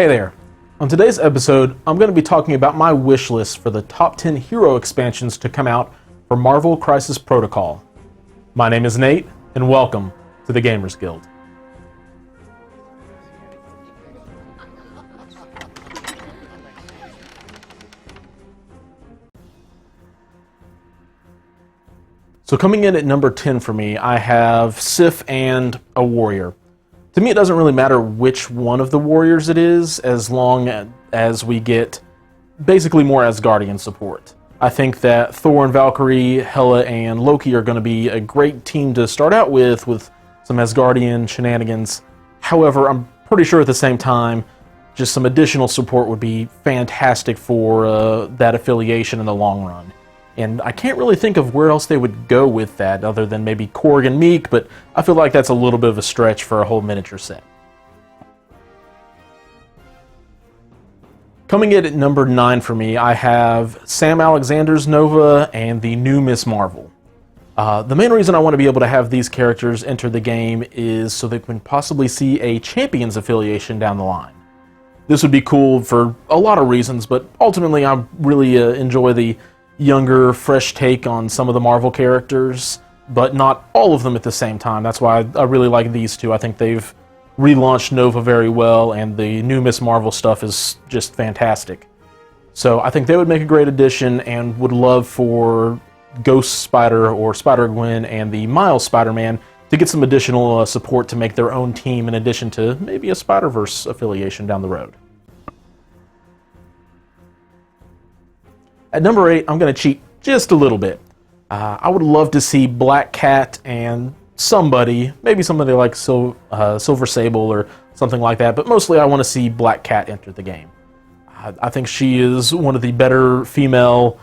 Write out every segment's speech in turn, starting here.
Hey there. On today's episode, I'm going to be talking about my wish list for the top 10 hero expansions to come out for Marvel Crisis Protocol. My name is Nate, and welcome to the Gamers Guild. So coming in at number 10 for me, I have SIF and a Warrior. To me, it doesn't really matter which one of the Warriors it is, as long as we get basically more Asgardian support. I think that Thor and Valkyrie, Hela and Loki are going to be a great team to start out with some Asgardian shenanigans. However, I'm pretty sure at the same time, just some additional support would be fantastic for that affiliation in the long run. And I can't really think of where else they would go with that other than maybe Korg and Meek, but I feel like that's a little bit of a stretch for a whole miniature set. Coming in at number 9 for me, I have Sam Alexander's Nova and the new Miss Marvel. The main reason I want to be able to have these characters enter the game is so they can possibly see a Champions affiliation down the line. This would be cool for a lot of reasons, but ultimately I really enjoy the younger, fresh take on some of the Marvel characters, but not all of them at the same time. That's why I really like these two. I think they've relaunched Nova very well, and the new Miss Marvel stuff is just fantastic. So I think they would make a great addition, and would love for Ghost Spider or Spider-Gwen and the Miles Spider-Man to get some additional support to make their own team in addition to maybe a Spider-Verse affiliation down the road. At number 8, I'm going to cheat just a little bit. I would love to see Black Cat and maybe somebody like Silver Sable or something like that, but mostly I want to see Black Cat enter the game. I think she is one of the better female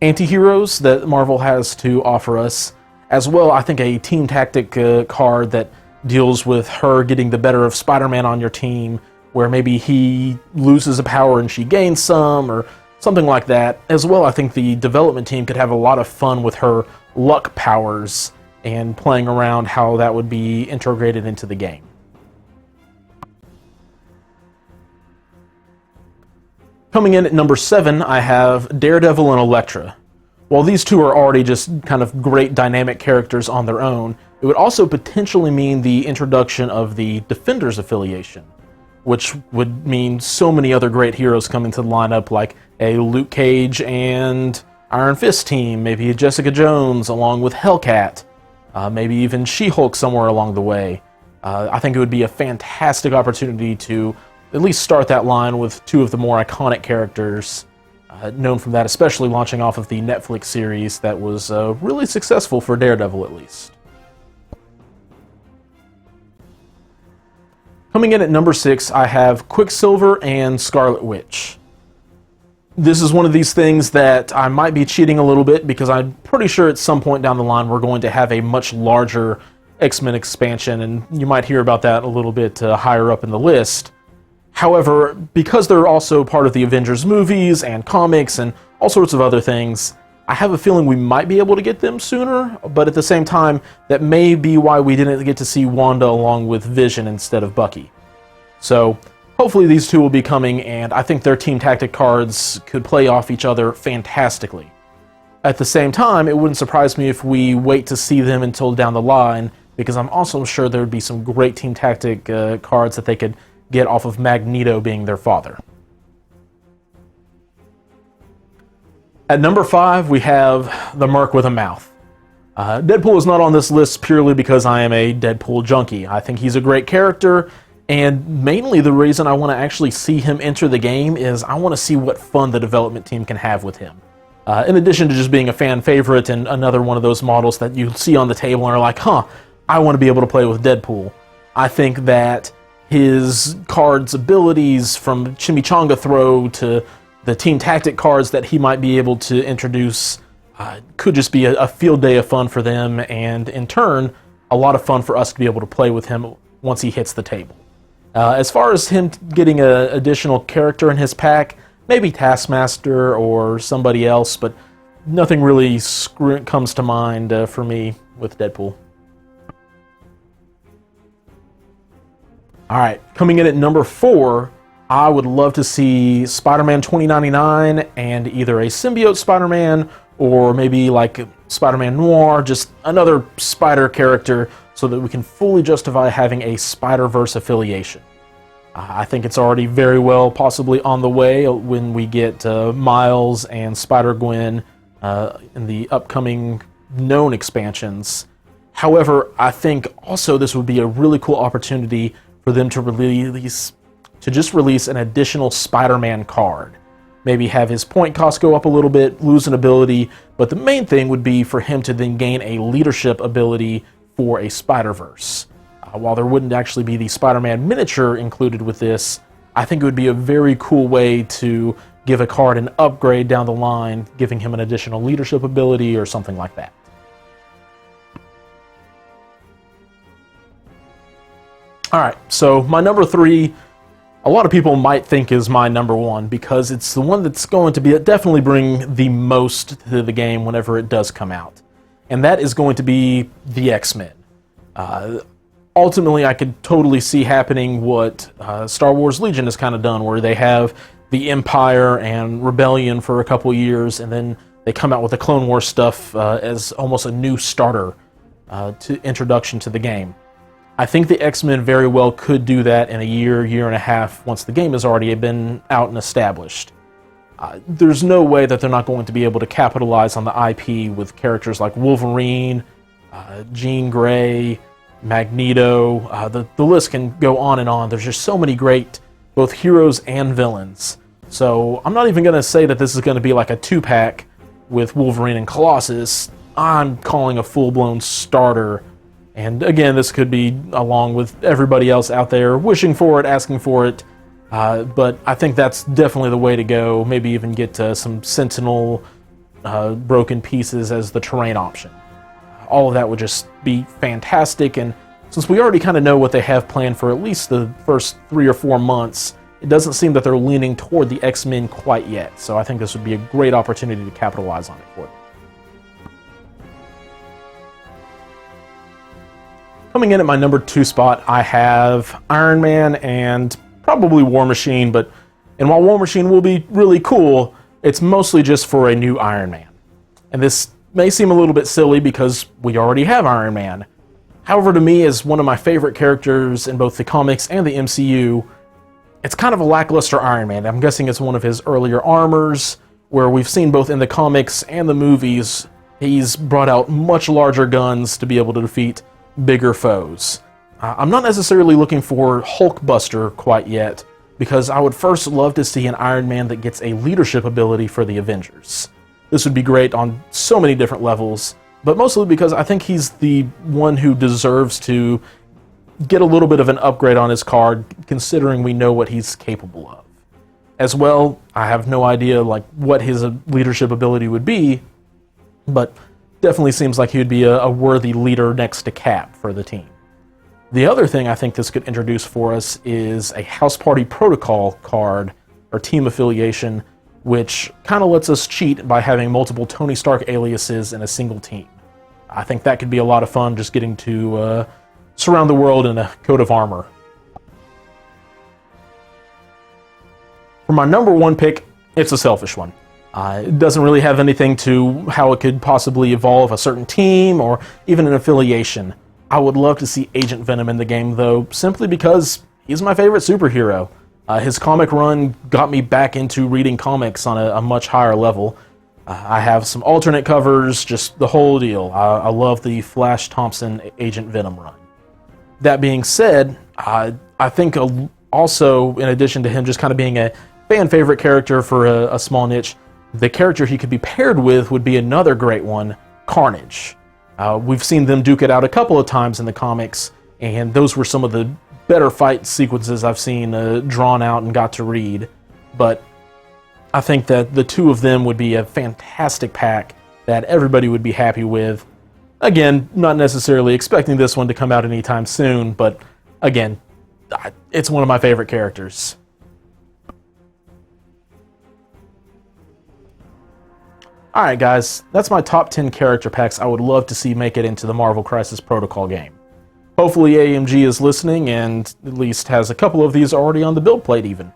anti-heroes that Marvel has to offer us. As well, I think a team tactic card that deals with her getting the better of Spider-Man on your team, where maybe he loses a power and she gains some, or something like that. As well, I think the development team could have a lot of fun with her luck powers and playing around how that would be integrated into the game. Coming in at number 7, I have Daredevil and Electra. While these two are already just kind of great dynamic characters on their own, it would also potentially mean the introduction of the Defenders affiliation, which would mean so many other great heroes coming to the lineup, like a Luke Cage and Iron Fist team, maybe a Jessica Jones along with Hellcat, maybe even She-Hulk somewhere along the way. I think it would be a fantastic opportunity to at least start that line with two of the more iconic characters known from that, especially launching off of the Netflix series that was really successful for Daredevil at least. Coming in at number 6, I have Quicksilver and Scarlet Witch. This is one of these things that I might be cheating a little bit, because I'm pretty sure at some point down the line we're going to have a much larger XMen expansion, and you might hear about that a little bit higher up in the list. However, because they're also part of the Avengers movies and comics and all sorts of other things, I have a feeling we might be able to get them sooner, but at the same time, that may be why we didn't get to see Wanda along with Vision instead of Bucky. So hopefully these two will be coming, and I think their team tactic cards could play off each other fantastically. At the same time, it wouldn't surprise me if we wait to see them until down the line, because I'm also sure there would be some great team tactic cards that they could get off of Magneto being their father. At number 5, we have the Merc with a Mouth. Deadpool is not on this list purely because I am a Deadpool junkie. I think he's a great character, and mainly the reason I want to actually see him enter the game is I want to see what fun the development team can have with him. In addition to just being a fan favorite and another one of those models that you see on the table and are like, I want to be able to play with Deadpool. I think that his cards' abilities, from Chimichanga Throw to the team tactic cards that he might be able to introduce, could just be a field day of fun for them, and in turn, a lot of fun for us to be able to play with him once he hits the table. As far as him getting an additional character in his pack, maybe Taskmaster or somebody else, but nothing really comes to mind for me with Deadpool. Alright, coming in at number 4, I would love to see Spider-Man 2099 and either a symbiote Spider-Man or maybe like Spider-Man Noir, just another Spider character so that we can fully justify having a Spider-Verse affiliation. I think it's already very well possibly on the way when we get Miles and Spider-Gwen in the upcoming known expansions. However, I think also this would be a really cool opportunity for them to just release an additional Spider-Man card. Maybe have his point cost go up a little bit, lose an ability, but the main thing would be for him to then gain a leadership ability for a Spider-Verse. While there wouldn't actually be the Spider-Man miniature included with this, I think it would be a very cool way to give a card an upgrade down the line, giving him an additional leadership ability or something like that. Alright, so my number 3, a lot of people might think is my number 1 because it's the one that's going to definitely bring the most to the game whenever it does come out. And that is going to be the X-Men. Ultimately, I could totally see happening what Star Wars Legion has kind of done, where they have the Empire and Rebellion for a couple years, and then they come out with the Clone Wars stuff as almost a new starter to introduction to the game. I think the X-Men very well could do that in a year and a half once the game has already been out and established. There's no way that they're not going to be able to capitalize on the IP with characters like Wolverine, Jean Grey, Magneto, the list can go on and on. There's just so many great both heroes and villains. So I'm not even going to say that this is going to be like a 2-pack with Wolverine and Colossus. I'm calling a full-blown starter. And again, this could be along with everybody else out there wishing for it, asking for it. But I think that's definitely the way to go. Maybe even get some Sentinel broken pieces as the terrain option. All of that would just be fantastic, and since we already kind of know what they have planned for at least the first 3 or 4 months, it doesn't seem that they're leaning toward the X-Men quite yet, so I think this would be a great opportunity to capitalize on it for them. Coming in at my number 2 spot, I have Iron Man and probably War Machine, and while War Machine will be really cool, it's mostly just for a new Iron Man. And this may seem a little bit silly because we already have Iron Man. However, to me, as one of my favorite characters in both the comics and the MCU, it's kind of a lackluster Iron Man. I'm guessing it's one of his earlier armors, where we've seen both in the comics and the movies, he's brought out much larger guns to be able to defeat bigger foes. I'm not necessarily looking for Hulkbuster quite yet, because I would first love to see an Iron Man that gets a leadership ability for the Avengers. This would be great on so many different levels, but mostly because I think he's the one who deserves to get a little bit of an upgrade on his card, considering we know what he's capable of. As well, I have no idea what his leadership ability would be, but definitely seems like he would be a worthy leader next to Cap for the team. The other thing I think this could introduce for us is a House Party Protocol card, or team affiliation, which kind of lets us cheat by having multiple Tony Stark aliases in a single team. I think that could be a lot of fun, just getting to surround the world in a coat of armor. For my number 1 pick, it's a selfish one. It doesn't really have anything to how it could possibly evolve a certain team or even an affiliation. I would love to see Agent Venom in the game, though, simply because he's my favorite superhero. His comic run got me back into reading comics on a much higher level. I have some alternate covers, just the whole deal. I love the Flash Thompson Agent Venom run. That being said, I think also, in addition to him just kind of being a fan favorite character for a small niche, the character he could be paired with would be another great one, Carnage. We've seen them duke it out a couple of times in the comics, and those were some of the better fight sequences I've seen drawn out and got to read. But I think that the two of them would be a fantastic pack that everybody would be happy with. Again, not necessarily expecting this one to come out anytime soon, but again, it's one of my favorite characters. Alright guys, that's my top 10 character packs I would love to see make it into the Marvel Crisis Protocol game. Hopefully AMG is listening and at least has a couple of these already on the build plate even.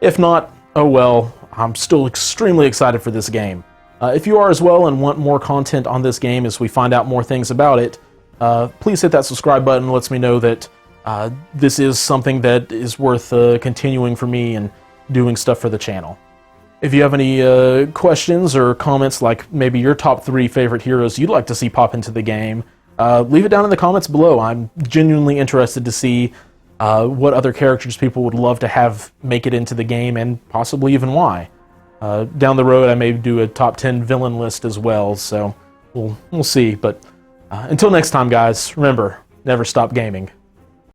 If not, oh well, I'm still extremely excited for this game. If you are as well and want more content on this game as we find out more things about it, please hit that subscribe button. It lets me know that this is something that is worth continuing for me and doing stuff for the channel. If you have any questions or comments, like maybe your top 3 favorite heroes you'd like to see pop into the game, leave it down in the comments below. I'm genuinely interested to see what other characters people would love to have make it into the game, and possibly even why. Down the road, I may do a top 10 villain list as well, so we'll see. But until next time, guys, remember, never stop gaming.